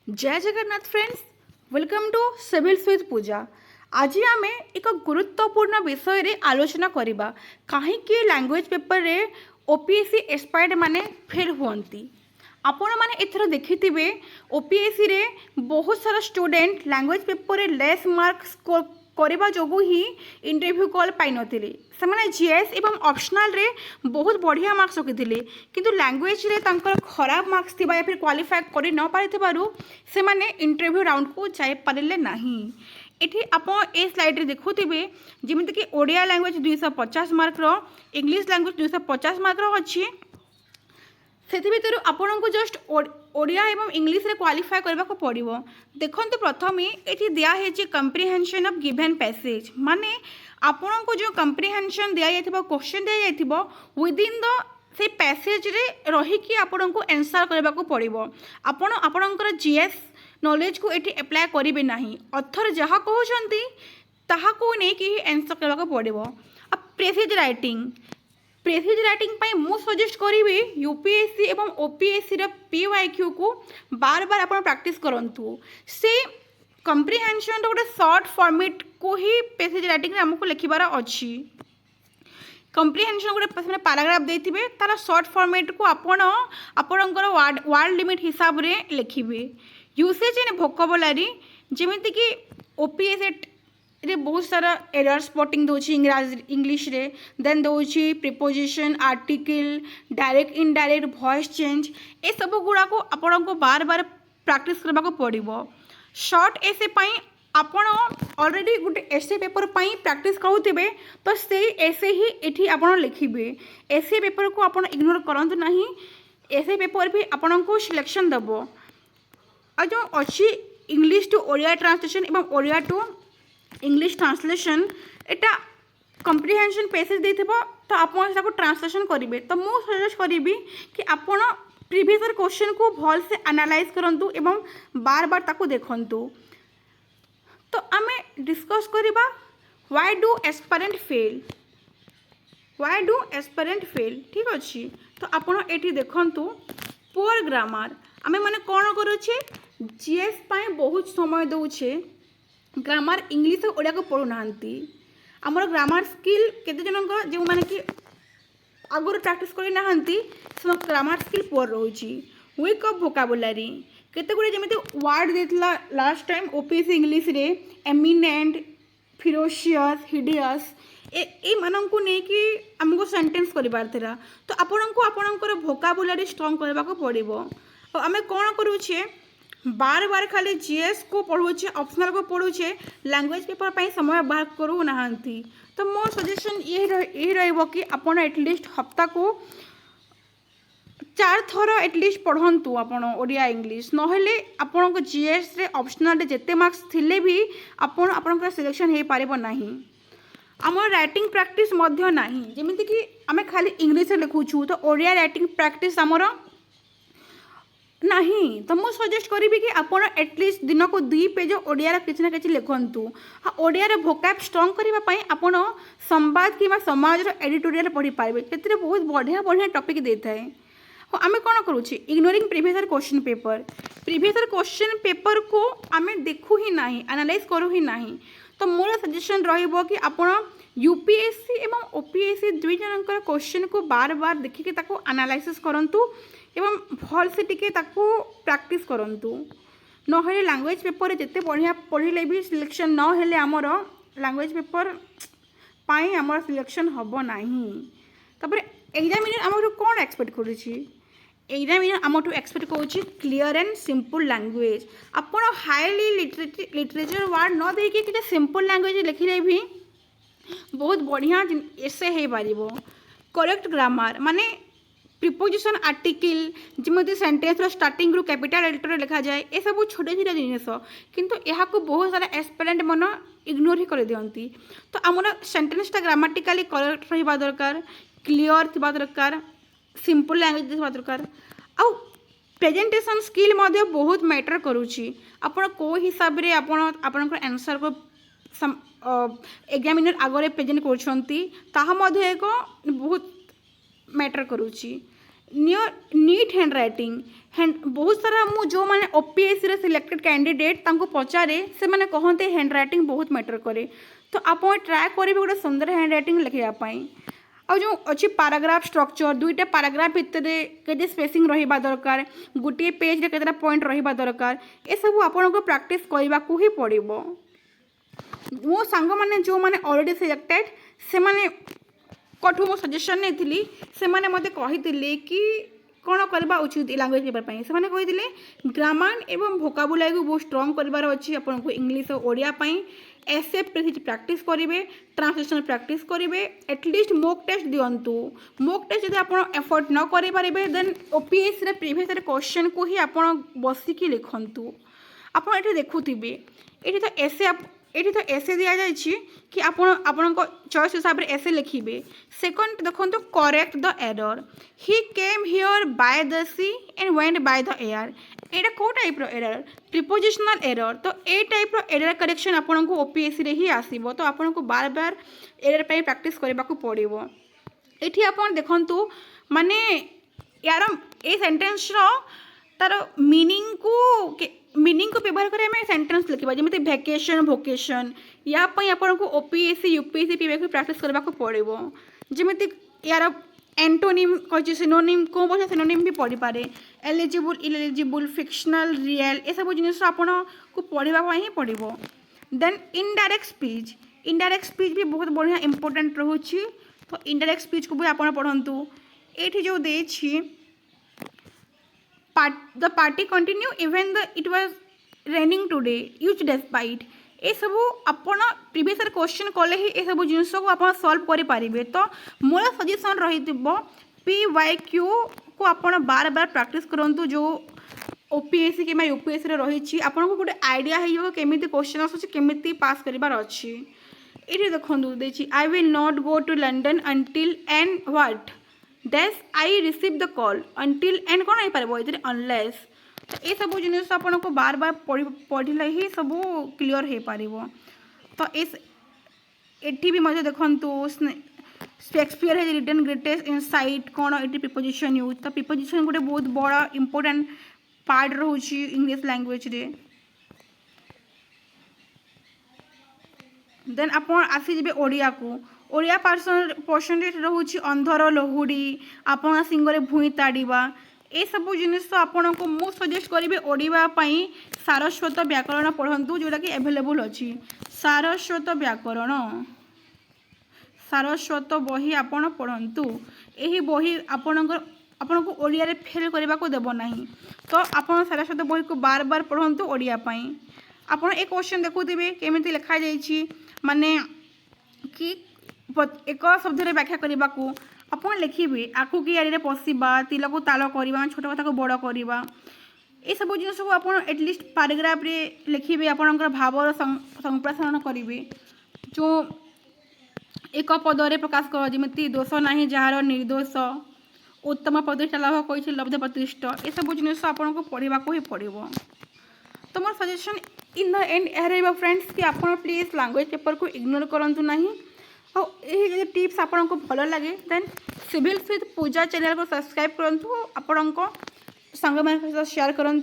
जय Jagannath friends, welcome to civils with Puja. आज आम एक गुरुत्वपूर्ण विषय रे आलोचना करवा कहीं लैंग्वेज पेपर रे ओपीएससी एस्पायर्ड माने फेल हुअंती। आपण माने एथर देखिथिबे ओपीएससी रे बहुत सारा स्टूडेंट लैंग्वेज पेपर रे लेस मार्क स्कोर करबा जोगु ही इंटरव्यू कॉल पाई नथिले। से जीएस एवं ऑप्शनल रे बहुत बढ़िया मार्क्स रखिथिले, किंतु लैंग्वेज रे तांकर खराब मार्क्स थिबा या फिर क्वालिफाई करि न पारिथिबारु से माने इंटरव्यू राउंड को जाय पारिले नाही। एठी आपण ए स्लाइड रे देखुथिबे जेमिति कि ओडिया लैंग्वेज 250 मार्क रो, इंग्लिश लैंग्वेज 250 मार्क रो अछि। सेति भितर आपन को जस्ट ओडिया एवं इंग्लिश रे क्वालिफाई करबा को पड़िबो। देखंतु प्रथमे एठी दिया है जे कंप्रिहेंशन ऑफ गिवन पैसेज, माने आपन को जो कंप्रिहेंशन दिया जाइथिबो, क्वेश्चन दिया जाइथिबो विद इन द से पैसेज रे रही कि आपन को आंसर करबा को पड़िबो। आपन आपनकर जीएस नॉलेज को एठी अप्लाई करिवे नाही, अथर जहा कहउछंती ताहा को नै कि आंसर करबा को पड़िबो। अब प्रेसिज राइटिंग पाई मु सजेस्ट करी यूपीएससी एवं ओपीएससी रो पीवाईक्यू को बार बार आप प्रैक्टिस करंतु। से कंप्रिहेंशन गोटे शॉर्ट फॉर्मेट को ही प्रेसिज राइटिंग आमको लिखबार अच्छी। कंप्रिहेंशन गोटे पैराग्राफ देथिबे तार शॉर्ट फॉर्मेट को आपणकर वर्ड लिमिट हिसाब रे लिखिबे। यूसेज इन वोकाबुलरी जेमिति कि ओपीएससी रे बहुत सारा एरर स्पॉटिंग दोची इंग्लिश रे, देन दोची preposition, article, direct indirect, voice change, ए सब गुड़ा को आपन को बार बार प्रैक्टिस करबा को पड़िबो। शॉर्ट एसे पाई आपन ऑलरेडी गुटे एसे पेपर पाई प्रैक्टिस करूथिबे तो से एसे ही एठी आपन लिखिबे। एसे पेपर को आपन इग्नोर करंतु नहीं, एसे पेपर भी आपन को सिलेक्शन दबो। आ जो अच्छी इंग्लिश टू ओडिया ट्रांसलेशन एवं Odia to English translation Etah comprehension passage देथिबो तो आपन ताको ट्रांसलेशन करिवे। तो मु सजेस्ट करिवि कि आपन प्रीवियस क्वेश्चन को भल से एनालाइज करंतु एवं बार बार ताको देखंतु। तो आमे डिस्कस करिबा व्हाई डू एस्पिरेंट फेल। ठीक अछि, तो आपन एठी देखंतु पुअर ग्रामर आमे माने कोन करूछे जीएस पाए बहुत समय दउछे। ग्रामर इंग्लिश और ओडिया को पढ़ु नांती। हमर ग्रामर स्किल केते जनक जो माने कि आगुर प्रैक्टिस करि नांती से ग्रामर स्किल पुअर रहउची। वीक ऑफ वोकाबुलरी केते गुडे जेमिति वर्ड देतला लास्ट टाइम ओपीएससी इंग्लिश रे एमिनेंट, फिरोशियस, हिडियस, ए मानन को नै कि हमको सेंटेंस करिबार थिला। तो आपन को आपनकर वोकाबुलरी स्ट्रांग करबा को पड़िबो। तो आमे कोन करूछे बार बार खाली जीएस को पढ़ुचे, ऑप्शनल को पढ़ुचे, लैंग्वेज पेपर पाई समय बाहर करू नाहंती। तो मोर सजेशन ये रहइबो कि आपन एटलिस्ट हफ्ता को 4 थर एटलिस्ट पढ़ंतु आपन ओडिया इंग्लिश, नहेले आपन को जीएस रे ऑप्शनल रे जेते मार्क्स थिले भी आपन आपनकर सिलेक्शन हे पारिबो नाही। आमर राइटिंग प्रैक्टिस मध्य नाही, जेमिति कि आमे खाली इंग्लिश रे लिखुछु तो ओडिया राइटिंग प्रैक्टिस हमर नहीं। तो मुझे सजेस्ट करी कि आपन एटलिस्ट दिन को 2 पेज ओडिया किसी ना कि लिखंतु। हाँ, ओडिया भोकाब स्ट्रंग करने आपन संवाद कि समाज एडिटोरियल पढ़ी पारे, से बहुत बढ़िया बढ़िया टॉपिक देता है। हाँ, आम कौन करुचे इग्नोरिंग प्रीवियस क्वेश्चन पेपर को आम देखु ही ना, एनालाइज करूँ ही ना। तो मोर सजेशन रहिबो कि आपन यूपीएससी एवं ओपीएससी दुई जनकर क्वेश्चन को बार बार देखिके ताको एनालाइसिस करंतु एवं भल से टिके ताको प्रैक्टिस करंतु। नहेले लैंग्वेज पेपर जिते बढ़िया पढ़िले भी सिलेक्शन न हेले आमर लैंग्वेज पेपर पाई आमर सिलेक्शन हबो नाही। तापर एग्जामिनर आमर कोन एक्सपेक्ट करूची, एग्जामिनर आमर एक्सपेक्ट करूची क्लियर एंड सिंपल लैंग्वेज। आपन हाईली लिटरेचर वर्ड न देके कि सिंपल लैंग्वेज लिखिले भी बहुत बढ़िया एसे हे पारिबो। करेक्ट ग्रामर माने प्रिपोजिशन, आर्टिकल जमी सेंटेंस स्टार्टिंग रु कैपिटल लेटर लिखा जाए, ये सब छोटे छोटे जिनस किंतु यहाँ को बहुत सारा एस्पिरेंट मन इग्नोर ही कर दियंती। तो आमर सेंटेंसटा ग्रामाटिकाली करेक्ट रहा दरकार, क्लियर थिबा दरकार, सिंपल लैंग्वेज थिबा दरकार। आ प्रेजेंटेशन स्किल मध्य बहुत मैटर करुची। आपण को हिसाब रे आपण आंसर को एग्जामिनर आगे प्रेजेंट कर एक बहुत मैटर करुची। नीट हैंड रैटिंग बहुत सारा मु जो मैंने ओपीएससी रे सिलेक्टेड कैंडिडेट तांको पचारे से मैंने कहते हैंड रैटिंग बहुत मैटर करे तो आप ट्राए करेंगे गोटे सुंदर हैंड रैटिंग लिखापी आ जो अच्छी पैराग्राफ स्ट्रक्चर दुईटा पैराग्राफ भितर के स्पेसिंग रहा दरकार गोटे पेज रे केतटा पॉइंट रहा दरकार ये सब आपन को प्रैक्टिस करने को ही पड़ो मो सांग मैंने जो मैंने ऑलरेडी सिलेक्टेड से मैंने कठू मो सजेशन नहीं से मैंने मते कही कि कौन करवा उचित लैंग्वेज पेपर से मैंने कही ग्रामर एवं भोकाबुलारी को बहुत स्ट्रंग करार अच्छी आपको इंग्लीश और ओडिया एसे प्रैक्टिस करेंगे ट्रांसलेशन प्रैक्टिस करेंगे एटलिस्ट मॉक टेस्ट दिंतु मॉक टेस्ट जब आप एफर्ट न करें देन ओपीएससी रे प्रीवियस क्वेश्चन को ही आप बसिकी लिखु आप देखुवे ये तो एसे दि जाए कि आपण चॉइस हिसाब से एसे लिखिए सेकंड देखो correct the error he came here by the sea and went by the air एटा कौ टाइप एरर प्रिपोजिशनल एरर तो ए टाइप एरर करेक्शन आपन को ओपीएससी रे ही आसीबो तो आपन को बार बार एरर पे प्रैक्टिस करबा को पड़िबो एठी आपन देखंतु माने यार ए सेंटेंस रो तार मीनिंग को व्यवहार करें आम सेंटेंस लिखा जमी भैकेशन भोकेशन या आपन को ओपीएससी यूपीएससी पीवाई प्रैक्टिस करने को पड़ो जमी यार एंटोनिम कही सिनोनिम कौन भाषा सिनोनिम भी पढ़ी पारे एलिजिबल इलिजिबल फिक्शनल रियल ये सब जिन आपन को पढ़ाई ही पड़ो देन इनडायरेक्ट स्पीच भी बहुत बढ़िया इंपोर्टेंट रोचे तो इनडायरेक्ट स्पीच को भी आप पढ़ु ये जो देछि the party continue even the it was raining today used despite ये सब आपन प्रीवियस क्वेश्चन कले ही ये सब जिन को आप सॉल्व कर पारे तो मोर सजेसन रही PYQ को आपन बार बार प्रैक्टिस करंतु जो ओपीएससी कि यूपीएससी रे रही आपन को गोटे आइडिया हो केमी क्वेश्चन आसूँ केमी पास करार अच्छी ये देखो देखिए I will not go to London until and what dash I receive the call until and कौन हो पार अनलेस तो ये सब जिन आपन को बार बार पढ़ले ही सब क्लीयर हो पार तो एटी भी मजे देखु शेक्सपियर है रिटन ग्रेटेस्ट इनसाइट कौन ये प्रिपोजिशन यूज तो प्रिपोजिशन गोटे बहुत बड़ा इंपोर्टेंट पार्ट रोचे इंग्लिश लैंग्वेज रे देन आप आसीजे ओडिया को ओडिया परसेंटेज रोचे अंधर लहुड़ी आपण सिंगरे भूई ताड़वा ये सब जिन आपन को मु सजेस्ट करी ओडिया सारस्वत व्याकरण पढ़ंतु जोटा कि एभेलेबल अच्छी सारस्वत बही आपण पढ़ंतु यही बही आपण को ओडिया रे फेल करने को देव ना तो आपण सारस्वत बही को बार बार पढ़ंतु ओडिया आप एक क्वेश्चन देखुवे केमी लिखा जाइए माने कि एक शब्द व्याख्या करने को आप लिखे आखु कि यारे पशा तिल को ताल करवा छोट कथा को बड़ करवा ये सब जिन सब आप एटलिस्ट पैराग्राफ रे लिखे आपंकर भावर संप्रासारण करेंगे जो एक पदरे प्रकाश कर जमी दोष ना जार निर्दोष उत्तम प्रतिष्ठा लाभ कही लब्ध प्रतिष्ठा ये सब जिन आपन को पढ़ा ही पड़ो तो more suggestion in the end यह फ्रेंड्स कि आप प्लीज लैंग्वेज पेपर को इग्नोर करूँ ना और टिप्स आपन को भल लगे then civils with Puja channel को सब्सक्राइब करूँ आपण सांग सहित शेयर करूँ